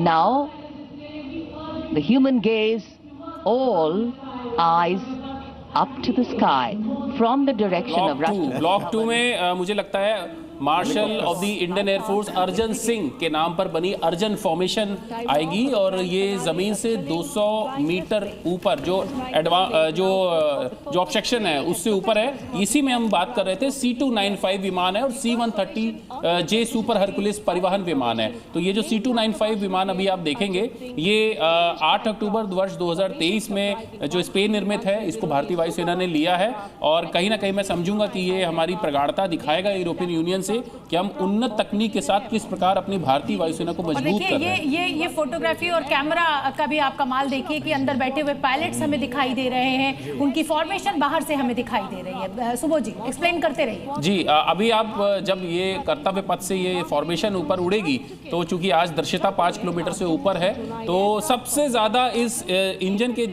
Now, the human gaze, all eyes up to the sky from the direction of Russia. Block 2 में मुझे लगता है marshal of the Indian air force Arjan Singh के नाम पर बनी अर्जन फॉर्मेशन आएगी और ये जमीन से 200 मीटर ऊपर जो ऑब्स्ट्रक्शन है उससे ऊपर है। इसी में हम बात कर रहे थे C295 विमान है और C130J सुपर हरकुलिस परिवहन विमान है। तो ये जो C295 विमान अभी आप देखेंगे ये 8 अक्टूबर वर्ष 2023 में जो स्पेन निर्मित है इसको भारतीय वायुसेना ने लिया है और कहीं ना कहीं मैं समझूंगा कि ये हमारी प्रगाढ़ता दिखाएगा यूरोपियन यूनियन से कि हम उन्नत तकनीक के साथ किस प्रकार अपनी भारतीय वायुसेना को मजबूत कर रहे हैं। ये फोटोग्राफी और कैमरा का भी आप कमाल देखिए कि अंदर बैठे हुए पायलट्स हमें दिखाई दे रहे हैं, उनकी फॉर्मेशन बाहर से हमें दिखाई दे रही है। सुबोध जी एक्सप्लेन करते रहिए। जी अभी आप जब ये कर्तव्य पथ से ये फॉर्मेशन ऊपर उड़ेगी तो चूंकि आज दृश्यता 5 किलोमीटर से ऊपर है तो सबसे ज्यादा इस इंजन के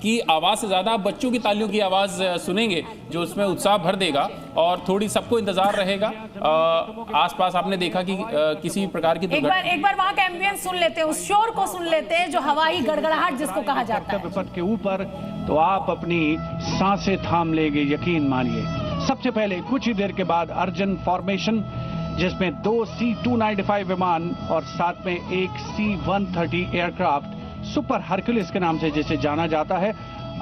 की आवाज से ज्यादा बच्चों की तालियों की आवाज सुनेंगे जो उसमें उत्साह भर देगा और थोड़ी सबको इंतजार रहेगा। आसपास आपने देखा कि किसी प्रकार की एक बार वहां का एम्बियंस सुन लेते हैं, उस शोर को सुन लेते हैं जो हवाई गड़गड़ाहट जिसको कहा जाता है। पथ के ऊपर तो आप अपनी सांसें थाम लेंगे, यकीन मानिए। सबसे पहले कुछ ही देर के बाद अर्जन फॉर्मेशन जिसमें 2 C295 विमान और साथ में एक C130 एयरक्राफ्ट सुपर हरकुलिस के नाम से जिसे जाना जाता है,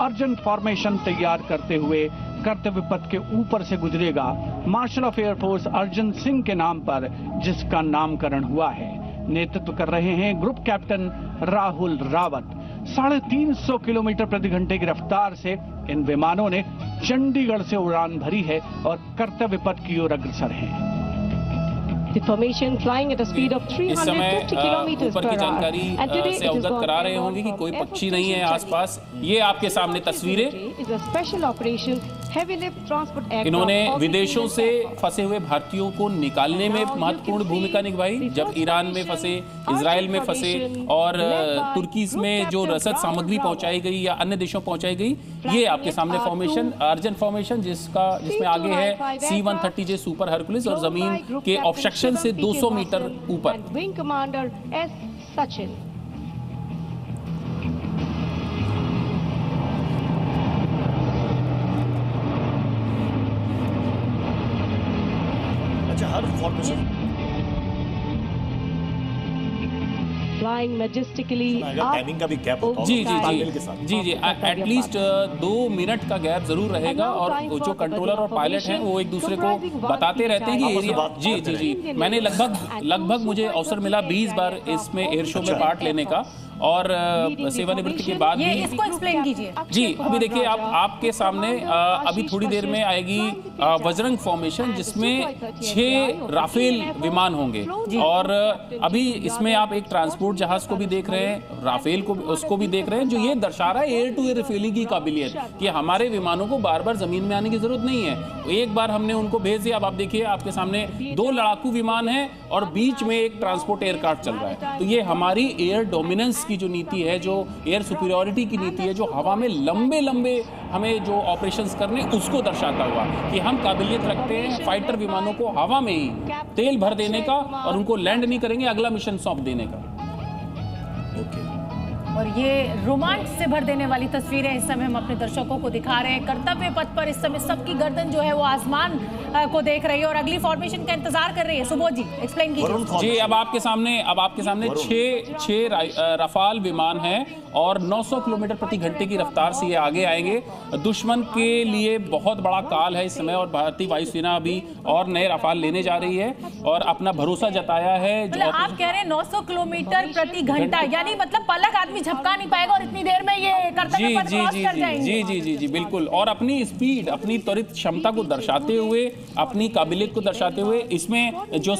अर्जन फॉर्मेशन तैयार करते हुए कर्तव्य पथ के ऊपर से गुजरेगा marshal of air force Arjan Singh के नाम पर जिसका नामकरण हुआ है। नेतृत्व कर रहे हैं group captain Rahul Rawat. 350 kilometre प्रति घंटे की रफ्तार से इन विमानों ने चंडीगढ़ से उड़ान भरी है और कर्तव्य पथ की ओर अग्रसर हैं। इस समय ऊपर की जानकारी से अवगत करा रहे होंगे कि कोई पक्षी नहीं है आसपास। ये आपके सामने तस्वीरें, इन्होंने विदेशों से फंसे हुए भारतीयों को निकालने में महत्वपूर्ण भूमिका निभाई। जब ईरान में फंसे, इजराइल में फंसे और तुर्की में जो रसद सामग्री पहुंचाई गई या अन्य देशों पहुंचाई गई, ये आपके सामने फॉर्मेशन अर्जन फॉर्मेशन जिसमें आगे है C130J सुपर हरकुलिस और जमीन के ऑब्स्ट्रक्शन से 200 मीटर ऊपर। Wing commander S. सचिन। हर फॉर्मेशन Flying majestically टाइमिंग का भी गैप होता है। जी एटलीस्ट 2 मिनट का गैप जरूर रहेगा और जो कंट्रोलर और पायलट हैं वो एक दूसरे को बताते रहते हैं कि एरिया। जी मैंने लगभग मुझे अवसर मिला 20 बार इसमें एयर शो में पार्ट लेने का और सेवानिवृत्ति के बाद भी। इसको एक्सप्लेन कीजिए। जी अभी देखिए आपके सामने अभी थोड़ी देर में आएगी वज्रंग फॉर्मेशन जिसमें 6 राफेल विमान होंगे और अभी इसमें आप एक ट्रांसपोर्ट जहाज को भी देख रहे हैं, राफेल को उसको भी देख रहे हैं, जो ये दर्शा रहा है एयर टू एयर रिफिलिंग की काबिलियत कि हमारे विमानों को बार बार जमीन में आने की जरूरत नहीं है। एक बार हमने उनको भेज दिया। अब आप देखिए आपके सामने 2 लड़ाकू विमान हैं और बीच में एक ट्रांसपोर्ट एयरक्राफ्ट चल रहा है। तो ये हमारी एयर डोमिनेंस की जो नीति है, जो एयर सुपीरियॉरिटी की नीति है, जो हवा में लंबे हमें जो ऑपरेशंस करने उसको दर्शाता हुआ कि हम काबिलियत रखते हैं फाइटर विमानों को हवा में ही तेल भर देने का और उनको लैंड नहीं करेंगे अगला मिशन सौंप देने का। और ये रोमांच से भर देने वाली तस्वीरें इस समय हम अपने दर्शकों को दिखा रहे हैं। कर्तव्य पथ पर इस समय सबकी गर्दन जो है वो आसमान को देख रही है और अगली फॉर्मेशन का इंतजार कर रही है। सुबोध जी एक्सप्लेन कीजिए। जी अब आपके सामने 6 रफाल विमान हैं और 900 किलोमीटर प्रति घंटे की रफ्तार से ये आगे आएंगे। दुश्मन के लिए बहुत बड़ा काल है इस समय और भारतीय वायुसेना अभी और नए रफाल लेने जा रही है और अपना भरोसा जताया है। आप कह रहे हैं 900 किलोमीटर प्रति घंटा, यानी मतलब पलक आदमी झपका नहीं पाएगा और इतनी देर में ये कर्तव्य पथ क्रॉस कर जाएंगे। जी बिल्कुल। और अपनी स्पीड, अपनी त्वरित क्षमता को दर्शाते हुए, अपनी काबिलियत को दर्शाते हुए इसमें जो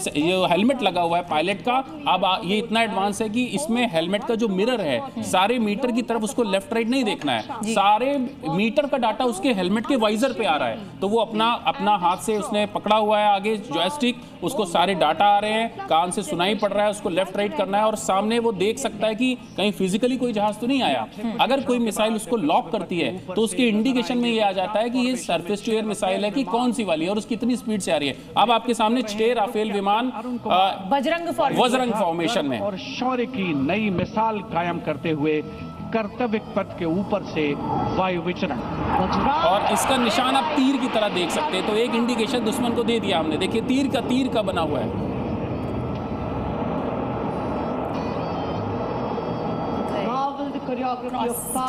हेलमेट लगा हुआ है पायलट का, अब ये इतना एडवांस है कि इसमें हेलमेट का जो मिरर है सारे मीटर की तरफ उसको लेफ्ट राइट नहीं देखना है, सारे मीटर का डाटा उसके हेलमेट के वाइजर पे आ रहा है। तो वो अपना हाथ से उसने पकड़ा हुआ है आगे जॉयस्टिक, उसको सारे डाटा आ रहे हैं, कान से सुनाई पड़ रहा है, उसको लेफ्ट राइट करना है और सामने वो देख सकता है कि कहीं फिजिकली इलीगली कोई जहाज तो नहीं आया। अगर कोई मिसाइल उसको लॉक करती है तो उसके इंडिकेशन में ये आ जाता है कि ये सरफेस टू एयर मिसाइल है कि कौन सी वाली है और उसकी कितनी स्पीड से आ रही है। अब आपके सामने 6 राफेल विमान बजरंग फॉर्मेशन में और शौर्य की नई मिसाल कायम करते हुए कर्तव्य पथ के ऊपर से वायु विचरण, और इसका निशान आप तीर की तरह देख सकते हैं। तो एक इंडिकेशन दुश्मन को दे दिया हमने। देखिए तीर का बना हुआ है।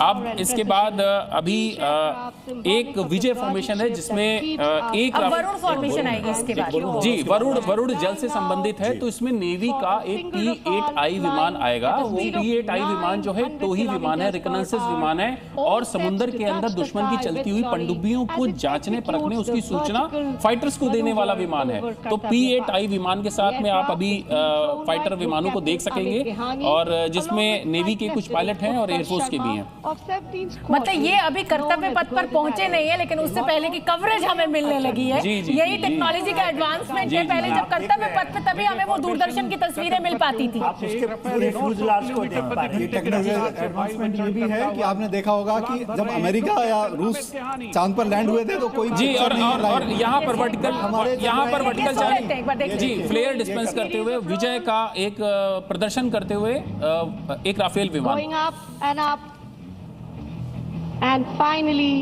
अब इसके बाद अभी एक विजय फॉर्मेशन है जिसमें एक वरुण फॉर्मेशन आएगी इसके बाद। जी, वरुण जल से संबंधित है। तो इसमें नेवी का एक P-8I विमान आएगा। वो P-8I विमान जो है टोही विमान है, रिकनेंसेस विमान है, और समुद्र के अंदर दुश्मन की चलती हुई पनडुब्बियों को जांचने परखने उसकी सूचना फाइटर्स को देने वाला विमान है। तो P-8I विमान के साथ में आप अभी फाइटर विमानों को देख सकेंगे, और जिसमें नेवी के कुछ पायलट हैं और एयरफोर्स के भी हैं। मतलब ये अभी कर्तव्य पथ पर पहुंचे नहीं है, लेकिन उससे पहले की कवरेज हमें मिलने लगी है। यही टेक्नोलॉजी का एडवांसमेंट है। पहले जब कर्तव्य पथ पे तभी हमें वो दूरदर्शन की तस्वीरें मिल पाती थी। आप उसके पूरे फ्यूजलाज को देख पा रहे हैं। टेक्नोलॉजी एडवांसमेंट ये भी है कि आपने देखा होगा कि जब अमेरिका या रूस चांद पर लैंड हुए थे तो कोई जी, और यहाँ पर वर्टिकल चार्जिंग, जी, फ्लेयर डिस्पेंस करते हुए विजय का एक प्रदर्शन करते हुए एक राफेल विमान, and finally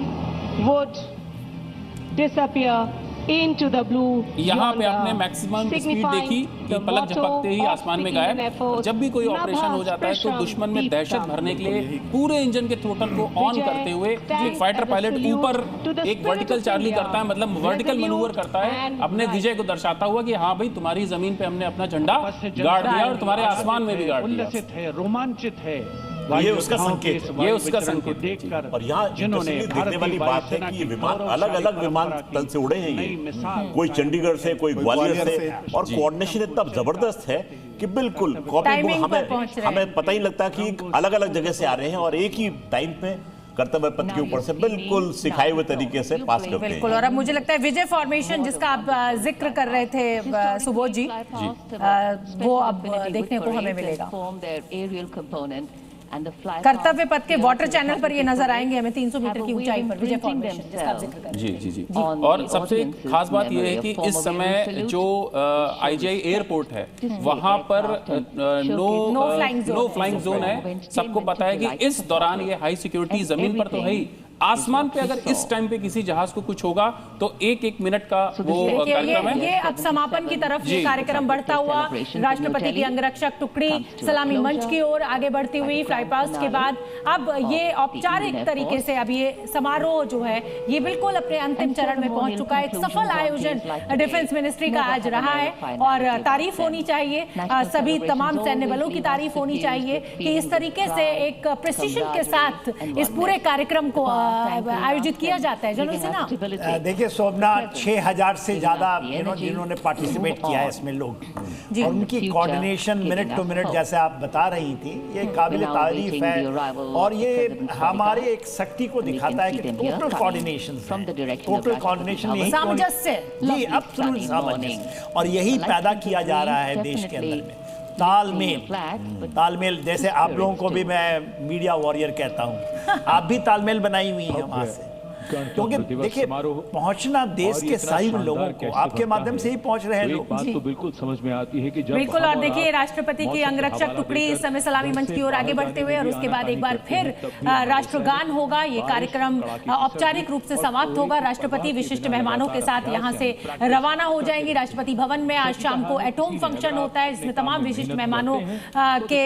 would disappear into the blue. यहाँ पे आपने मैक्सिमम स्पीड देखी कि पलक झपकते ही आसमान में गायब। जब भी कोई ऑपरेशन हो जाता है तो दुश्मन में दहशत भरने के लिए पूरे इंजन के थ्रोटल को ऑन करते हुए एक फाइटर पायलट ऊपर एक वर्टिकल चार्ली करता है, मतलब वर्टिकल मैनूवर करता है, अपने विजय को दर्शाता हुआ कि हाँ भाई तुम्हारी जमीन पे हमने अपना झंडा गाड़ दिया और तुम्हारे आसमान में भी गाड़ दिया। उल्लसित है, रोमांचित है। ये उसका संकेत देखकर, और यहाँ जिन्होंने देखने वाली बात है कि ये विमान अलग-अलग विमान तल से उड़े हैं। ये कोई चंडीगढ़ से, कोई ग्वालियर से, और कोऑर्डिनेशन इतना जबरदस्त है कि बिल्कुल कॉपी हमें पता ही लगता है कि अलग-अलग जगह से आ रहे हैं और एक ही टाइम पे कर्तव्य पथ के ऊपर से बिल्कुल सिखाए हुए तरीके से पास करते हैं। बिल्कुल। और अब मुझे लगता है विजय फॉर्मेशन जिसका आप जिक्र कर रहे थे सुबोध जी, वो अब देखने को हमें मिलेगा। कर्तव्य पथ के वाटर चैनल पर ये नजर आएंगे हमें 300 मीटर की ऊंचाई पर विजय फॉर्मेशन जिसका आप जिक्र कर रहे हैं। जी। और सबसे खास बात यह है कि इस समय जो IGI एयरपोर्ट है वहां पर नो फ्लाइंग जोन है। सबको पता है कि इस दौरान ये हाई सिक्योरिटी जमीन पर तो है ही, आसमान पे अगर इस टाइम पे किसी जहाज को कुछ होगा तो एक मिनट का वो कार्यक्रम है। ये अब समापन की तरफ ये कार्यक्रम बढ़ता हुआ, राष्ट्रपति की अंगरक्षक टुकड़ी सलामी मंच की ओर आगे बढ़ती हुई फ्लाई पास्ट के बाद अब ये औपचारिक तरीके से अब ये समारोह जो है ये बिल्कुल अपने अंतिम चरण में पहुंच चुका है। एक सफल आयोजन डिफेंस मिनिस्ट्री का आज रहा है और तारीफ होनी चाहिए, सभी तमाम सैन्य बलों की तारीफ होनी चाहिए कि इस तरीके से एक प्रिसिशन के साथ इस पूरे कार्यक्रम को आयोजित किया जाता है। जनरल सिन्हा, देखिए शोभना 6000 से ज्यादा जिन्होंने पार्टिसिपेट किया है इसमें लोग, और उनकी कोऑर्डिनेशन मिनट टू मिनट जैसे आप बता रही थी ये काबिल तारीफ है। और ये हमारे एक शक्ति को दिखाता है कि टोटल कोऑर्डिनेशन सामंजस्य, जी एब्सोल्यूट सामंजस्य, और यही पैदा किया जा रहा है देश के अंदर में। तालमेल जैसे आप लोगों को भी मैं मीडिया वॉरियर कहता हूँ, आप भी तालमेल बनाई हुई है वहां से, क्योंकि देखिए पहुंचना देश के सही लोगों को आपके माध्यम से ही पहुंच रहे हैं लोग। बात तो बिल्कुल समझ में आती है कि जब बिल्कुल। और देखिए राष्ट्रपति की अंगरक्षक टुकड़ी इस समय सलामी मंच की ओर आगे बढ़ते हुए और उसके बाद एक बार फिर राष्ट्रगान होगा। ये कार्यक्रम औपचारिक रूप से समाप्त होगा। राष्ट्रपति विशिष्ट मेहमानों के साथ यहाँ से रवाना हो जाएंगी। राष्ट्रपति भवन में आज शाम को एट होम फंक्शन होता है जिसमें तमाम विशिष्ट मेहमानों के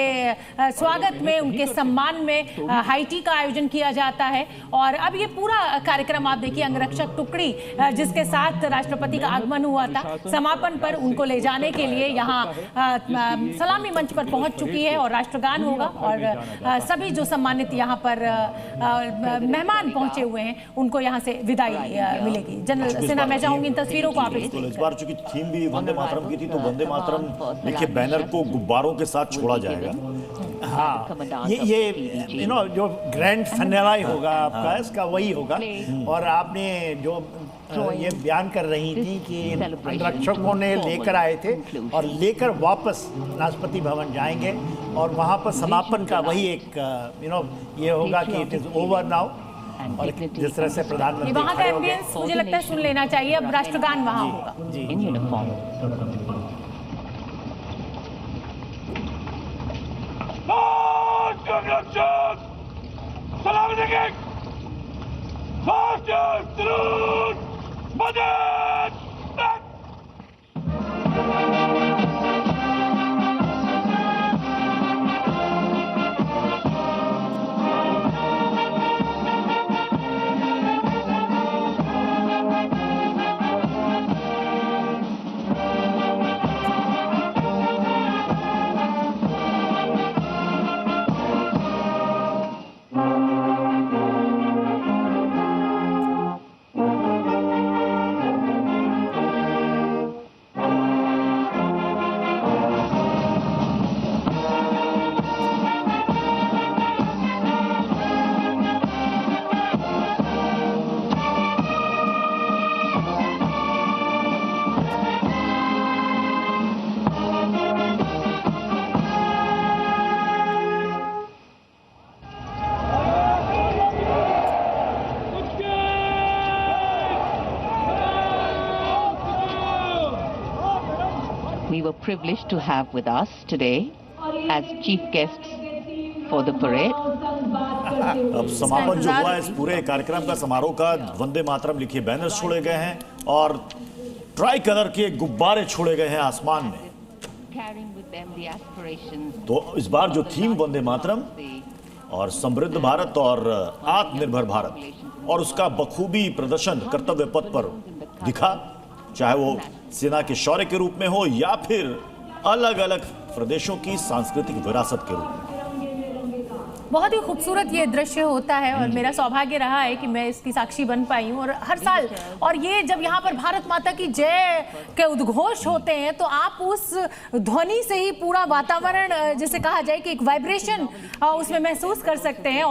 स्वागत में, उनके सम्मान में हाई टी का आयोजन किया जाता है। और अब ये पूरा कार्यक्रम आप देखिए अंगरक्षक टुकड़ी जिसके साथ राष्ट्रपति का आगमन हुआ था, समापन पर उनको ले जाने के लिए यहाँ सलामी मंच पर पहुंच चुकी है और राष्ट्रगान होगा और सभी जो सम्मानित यहाँ पर मेहमान पहुंचे हुए हैं उनको यहाँ से विदाई मिलेगी। जनरल सिन्हा, मैं चाहूंगी इन तस्वीरों को आप इस बार चूंकि थीम भी वंदे मातरम की थी तो वंदे मातरम लिखे बैनर को गुब्बारों के साथ छोड़ा जाएगा। हाँ, ये जो ग्रैंड फिनाले होगा आपका, इसका वही होगा। और आपने जो ये बयान कर रही थी कि अंगरक्षकों ने लेकर आए थे और लेकर वापस राष्ट्रपति भवन जाएंगे, और वहाँ पर समापन का वही एक ये होगा कि इट इज ओवर नाउ, और जिस तरह से प्रधानमंत्री वहाँ का एम्बियंस मुझे लगता है सुन लेना चाहिए। अब राष्ट्रगान वहाँ होगा। We were privileged to have with us today as chief guests for the parade. अब समापन जो हुआ इस पूरे कार्यक्रम का, समारोह का, वंदे मातरम लिखे बैनर्स छोड़े गए हैं और ट्राई कलर के गुब्बारे छोड़े गए हैं आसमान में। तो इस बार जो थीम वंदे मातरम और समृद्ध भारत और आत्मनिर्भर भारत और उसका बखूबी प्रदर्शन कर्तव्य पथ पर दिखा, चाहे वो सेना के शौर्य के रूप में हो या फिर अलग अलग प्रदेशों की सांस्कृतिक विरासत के रूप में। बहुत ही खूबसूरत ये दृश्य होता है और मेरा सौभाग्य रहा है कि मैं इसकी साक्षी बन पाई हूँ। और हर साल, और ये जब यहाँ पर भारत माता की जय के उद्घोष होते हैं तो आप उस ध्वनि से ही पूरा वातावरण, जिसे कहा जाए कि एक वाइब्रेशन उसमें महसूस कर सकते हैं।